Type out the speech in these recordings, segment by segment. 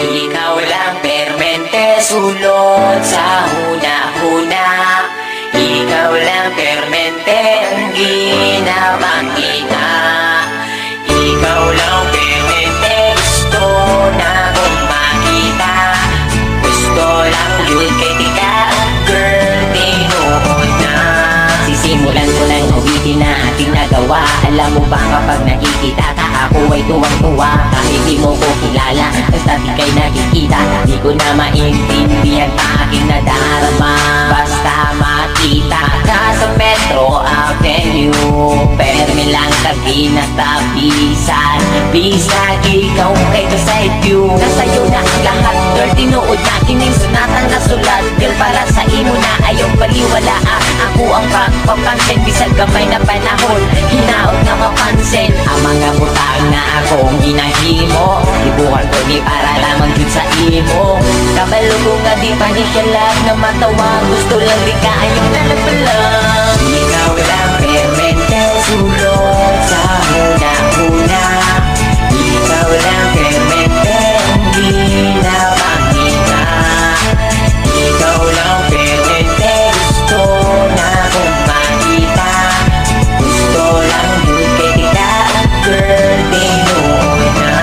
Ikaw lang permente sulod sa huna-huna. Ikaw lang permente ang ginapakita. Ikaw lang permente gusto na kong makita. Gusto lang yun kay tika, girl, tinuod na. Sisimulan ko lang ulitin na ating nagawa. Alam mo ba kapag nakikita ka ako ay tuwang-tuwa. Kahit di mo ko kilala, basta di kay nakikita. Di ko na maintindihan pa aking nadarama. Basta makita ka sa Metro Avenue, permi lang tabi na tabisan. Bisag ikaw kay ka side view. Nasa'yo na ang lahat, girl, tinuod na kining sunatan na sulat. Girl, para sa imo na ayaw baliwala. Ako ang pagpapansin, bisag gamay na panahon, hinaot na mapansin ang mga butang na akong ginahimo. Ibukan ko ni para lamang yun sa imo. Kabalo ko nga di pa ni siya lang na matawa. Gusto lang di ka ayaw nalagpalang. Ikaw lang permente sulod sa huna-huna. Ikaw lang permente ang ginapakita. Ikaw lang permente gusto na kong makita. Gusto lang yun kay kita, girl, tinuod na.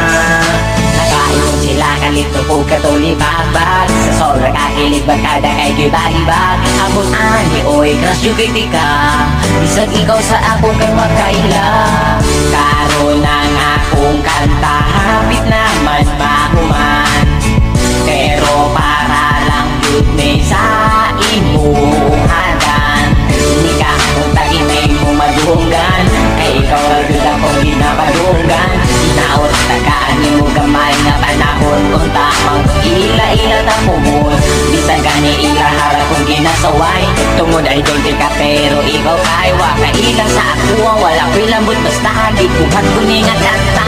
Nakaingon sila kalito po katulibabag. Sa sobra kakilig bagkada kay gibagibag. Abot ani oy crush yung kritika. Bisag ikaw sa akong kay makaila. Karon ang akong kanta hapit naman mahuman. Pero para lang yun may sa imong hadan. Hindi ka akong tagimay mo madunggan. Kay ikaw agad akong ginapadunggan. Inaot tagaan mo gamay na panahon. Kung tamang ila-ila na pumon. Bisag gani ilaharap kong ginasaway. Tungod ay dolce ka pero ikaw kay waka ilang sa ako. Wala ko'y lambot basta hagit. Buhat ko ni nga kanta.